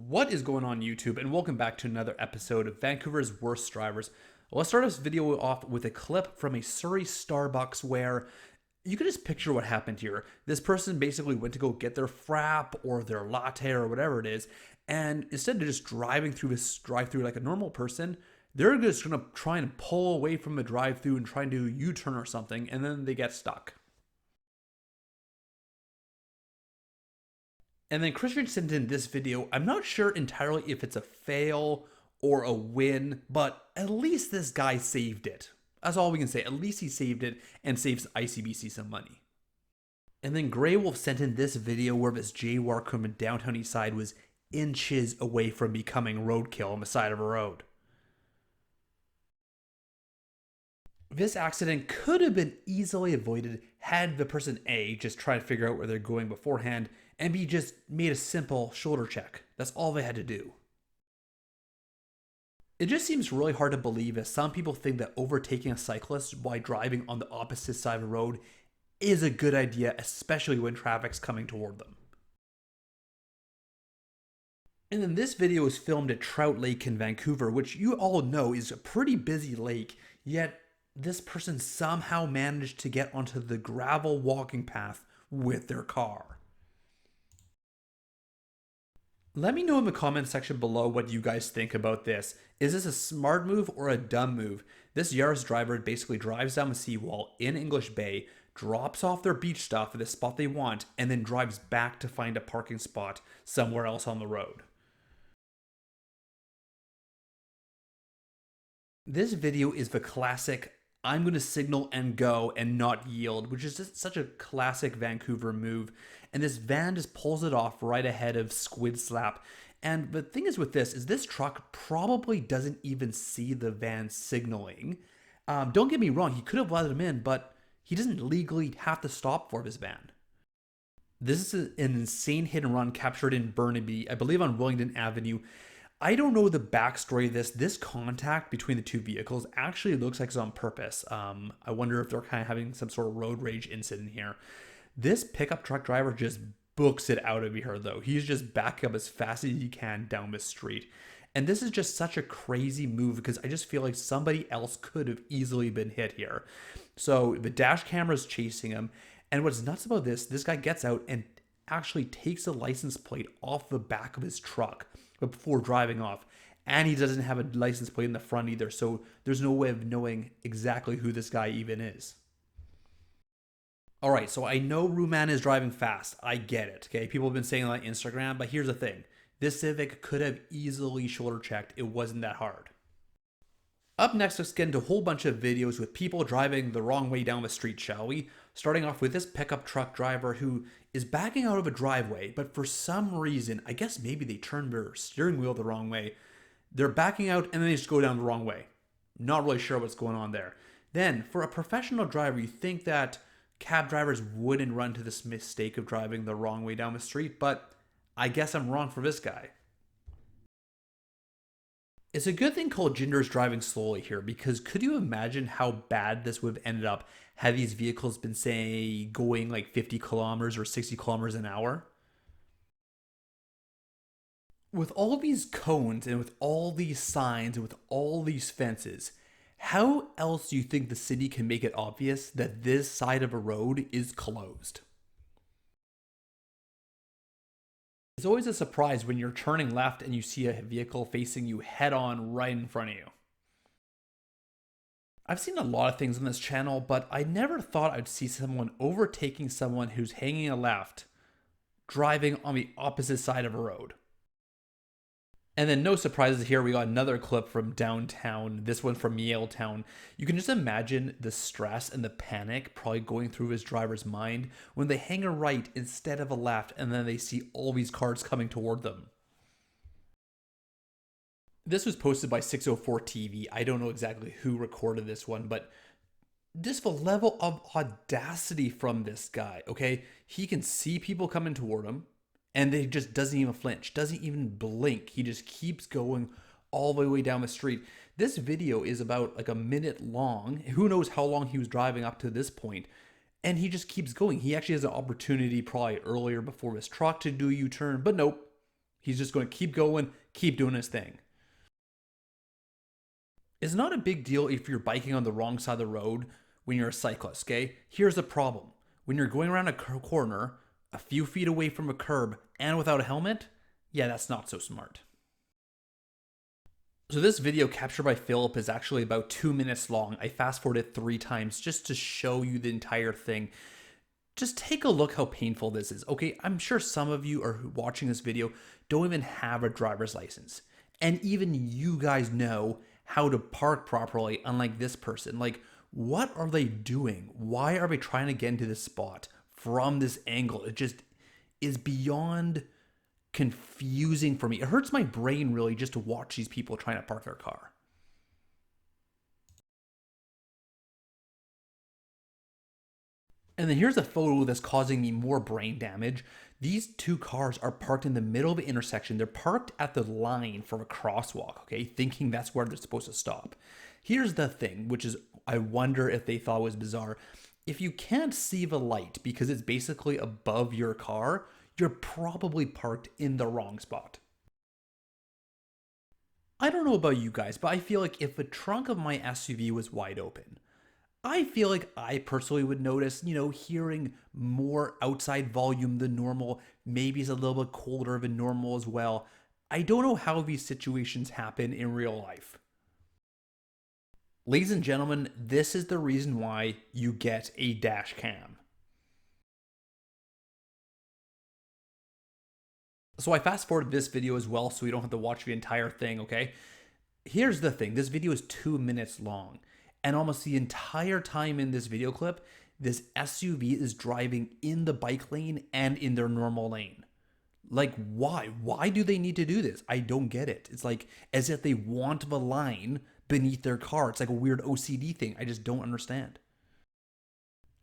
What is going on YouTube, and welcome back to another episode of Vancouver's Worst Drivers. Let's start this video off with a clip from a Surrey Starbucks where you can just picture what happened here. This person basically went to go get their frap or their latte or whatever it is, and instead of just driving through this drive-through like a normal person, they're just gonna try and pull away from the drive-through and try and do a U-turn or something, and then they get stuck. And then Christian sent in this video. I'm not sure entirely if it's a fail or a win, but at least this guy saved it. That's all we can say. At least he saved it and saves ICBC some money. And then Grey Wolf sent in this video where this jaywalker from downtown East Side was inches away from becoming roadkill on the side of a road. This accident could have been easily avoided had the person A just tried to figure out where they're going beforehand, and B just made a simple shoulder check. That's all they had to do. It just seems really hard to believe that some people think that overtaking a cyclist while driving on the opposite side of the road is a good idea, especially when traffic's coming toward them. And then this video is filmed at Trout Lake in Vancouver, which you all know is a pretty busy lake, yet this person somehow managed to get onto the gravel walking path with their car. Let me know in the comment section below what you guys think about this. Is this a smart move or a dumb move? This Yaris driver basically drives down the seawall in English Bay, drops off their beach stuff at the spot they want, and then drives back to find a parking spot somewhere else on the road. This video is the classic I'm going to signal and go and not yield, which is just such a classic Vancouver move. And this van just pulls it off right ahead of Squid Slap. And the thing is with this is this truck probably doesn't even see the van signaling. Don't get me wrong, he could have let him in, but he doesn't legally have to stop for this van. This is an insane hit and run captured in Burnaby, I believe on Wellington Avenue. I don't know the backstory of this. This contact between the two vehicles actually looks like it's on purpose. I wonder if they're kind of having some sort of road rage incident here. This pickup truck driver just books it out of here though. He's just backing up as fast as he can down the street. And this is just such a crazy move because I just feel like somebody else could have easily been hit here. So the dash camera is chasing him. And what's nuts about this guy gets out and actually takes the license plate off the back of his truck before driving off, and he doesn't have a license plate in the front either, so there's no way of knowing exactly who this guy even is. Alright, so I know Ruman is driving fast, I get it, okay? People have been saying that on Instagram, but here's the thing. This Civic could have easily shoulder checked, it wasn't that hard. Up next, let's get into a whole bunch of videos with people driving the wrong way down the street, shall we? Starting off with this pickup truck driver who is backing out of a driveway, but for some reason, I guess maybe they turned their steering wheel the wrong way. They're backing out and then they just go down the wrong way. Not really sure what's going on there. Then, for a professional driver, you think that cab drivers wouldn't run to this mistake of driving the wrong way down the street, but I guess I'm wrong for this guy. It's a good thing called Ginger's driving slowly here, because could you imagine how bad this would have ended up had these vehicles been, say, going like 50 kilometers or 60 kilometers an hour? With all these cones and with all these signs and with all these fences, how else do you think the city can make it obvious that this side of a road is closed? It's always a surprise when you're turning left and you see a vehicle facing you head on right in front of you. I've seen a lot of things on this channel, but I never thought I'd see someone overtaking someone who's hanging a left, driving on the opposite side of a road. And then no surprises here, we got another clip from downtown, this one from Yaletown. You can just imagine the stress and the panic probably going through his driver's mind when they hang a right instead of a left and then they see all these cars coming toward them. This was posted by 604 TV. I don't know exactly who recorded this one, but just the level of audacity from this guy, okay? He can see people coming toward him, and they just doesn't even flinch, doesn't even blink. He just keeps going all the way down the street. This video is about like a minute long. Who knows how long he was driving up to this point. And he just keeps going. He actually has an opportunity probably earlier before his truck to do a U-turn, but nope. He's just going to keep going, keep doing his thing. It's not a big deal if you're biking on the wrong side of the road when you're a cyclist, okay? Here's the problem. When you're going around a corner, a few feet away from a curb, and without a helmet, yeah, that's not so smart. So this video captured by Philip is actually about 2 minutes long. I fast forwarded it 3 times just to show you the entire thing. Just take a look how painful this is. Okay, I'm sure some of you are watching this video don't even have a driver's license. And even you guys know how to park properly, unlike this person. Like, what are they doing? Why are they trying to get into this spot from this angle? It just is beyond confusing for me. It hurts my brain really just to watch these people trying to park their car. And then here's a photo that's causing me more brain damage. These 2 cars are parked in the middle of the intersection. They're parked at the line for a crosswalk, okay, thinking that's where they're supposed to stop. Here's the thing, which is I wonder if they thought was bizarre. If you can't see the light because it's basically above your car, you're probably parked in the wrong spot. I don't know about you guys, but I feel like if the trunk of my SUV was wide open, I feel like I personally would notice, hearing more outside volume than normal. Maybe it's a little bit colder than normal as well. I don't know how these situations happen in real life. Ladies and gentlemen, this is the reason why you get a dash cam. So I fast forwarded this video as well so we don't have to watch the entire thing, okay? Here's the thing, this video is 2 minutes long. And almost the entire time in this video clip, this SUV is driving in the bike lane and in their normal lane. Like, why? Why do they need to do this? I don't get it. It's like as if they want the line beneath their car. It's like a weird OCD thing. I just don't understand.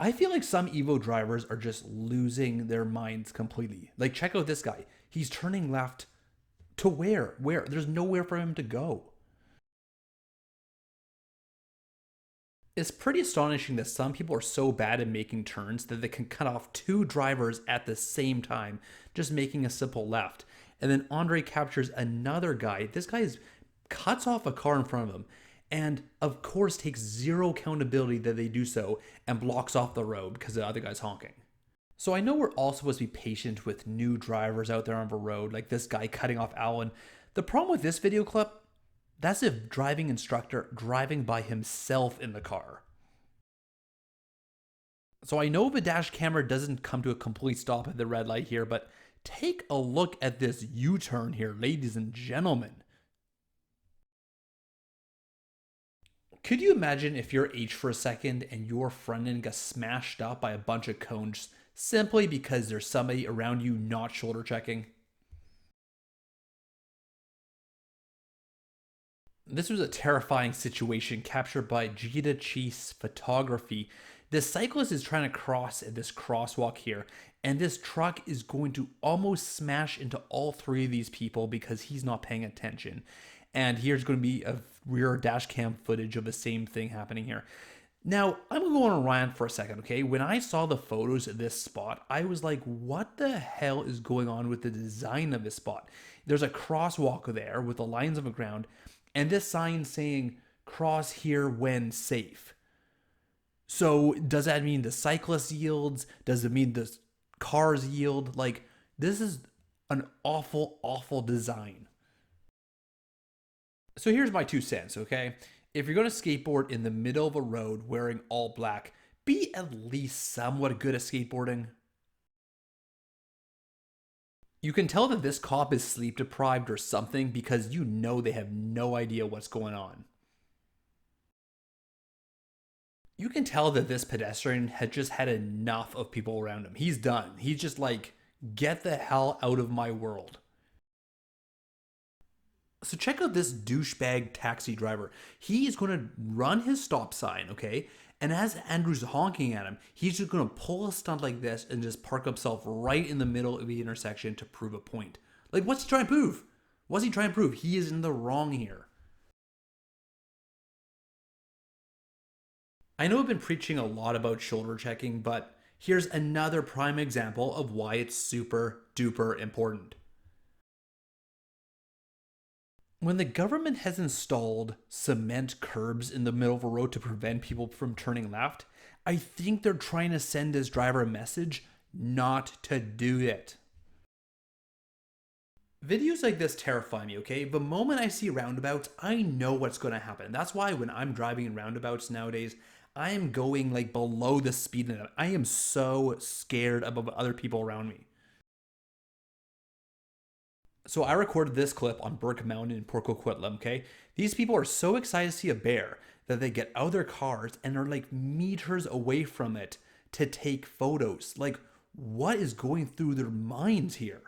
I feel like some Evo drivers are just losing their minds completely. Like, check out this guy. He's turning left to where? Where? There's nowhere for him to go. It's pretty astonishing that some people are so bad at making turns that they can cut off 2 drivers at the same time, just making a simple left. And then Andre captures another guy. This guy cuts off a car in front of him and, of course, takes zero accountability that they do so and blocks off the road because the other guy's honking. So I know we're all supposed to be patient with new drivers out there on the road, like this guy cutting off Alan. The problem with this video clip, that's a driving instructor driving by himself in the car. So I know the dash camera doesn't come to a complete stop at the red light here, but take a look at this U-turn here, ladies and gentlemen. Could you imagine if you're H for a second and your front end gets smashed up by a bunch of cones simply because there's somebody around you not shoulder checking? This was a terrifying situation captured by Gita Cheese photography. This cyclist is trying to cross at this crosswalk here, and this truck is going to almost smash into all 3 of these people because he's not paying attention. And here's going to be a rear dash cam footage of the same thing happening here. Now, I'm going to go on a rant for a second, okay? When I saw the photos of this spot, I was like, what the hell is going on with the design of this spot? There's a crosswalk there with the lines on the ground, and this sign saying, cross here when safe. So does that mean the cyclist yields? Does it mean the cars yield? Like, this is an awful, awful design. So here's my 2 cents, okay? If you're going to skateboard in the middle of a road wearing all black, be at least somewhat good at skateboarding. You can tell that this cop is sleep deprived or something because you know they have no idea what's going on. You can tell that this pedestrian had just had enough of people around him. He's done. He's just like, get the hell out of my world. So check out this douchebag taxi driver. He is going to run his stop sign, okay? And as Andrew's honking at him, he's just going to pull a stunt like this and just park himself right in the middle of the intersection to prove a point. Like, what's he trying to prove? What's he trying to prove? He is in the wrong here. I know I've been preaching a lot about shoulder checking, but here's another prime example of why it's super duper important. When the government has installed cement curbs in the middle of a road to prevent people from turning left, I think they're trying to send this driver a message not to do it. Videos like this terrify me, okay? The moment I see roundabouts, I know what's going to happen. That's why when I'm driving in roundabouts nowadays, I am going like below the speed limit. I am so scared of other people around me. So I recorded this clip on Burke Mountain in Port Coquitlam, okay? These people are so excited to see a bear that they get out of their cars and are like meters away from it to take photos. Like, what is going through their minds here?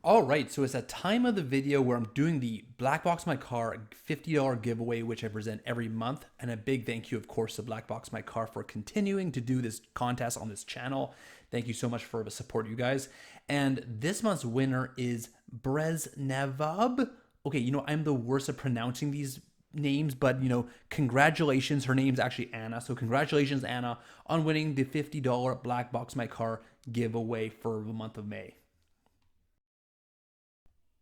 All right, so it's that time of the video where I'm doing the Black Box My Car $50 giveaway, which I present every month. And a big thank you, of course, to Black Box My Car for continuing to do this contest on this channel. Thank you so much for the support, you guys. And this month's winner is Breznevub. Okay, you know, I'm the worst at pronouncing these names, but you know, congratulations. Her name's actually Anna. So congratulations, Anna, on winning the $50 Black Box My Car giveaway for the month of May.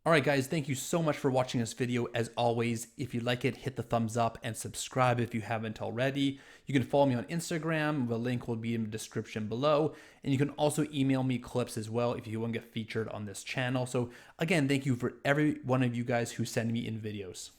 Alright guys, thank you so much for watching this video. As always, if you like it, hit the thumbs up and subscribe if you haven't already. You can follow me on Instagram. The link will be in the description below. And you can also email me clips as well if you want to get featured on this channel. So again, thank you for every one of you guys who send me in videos.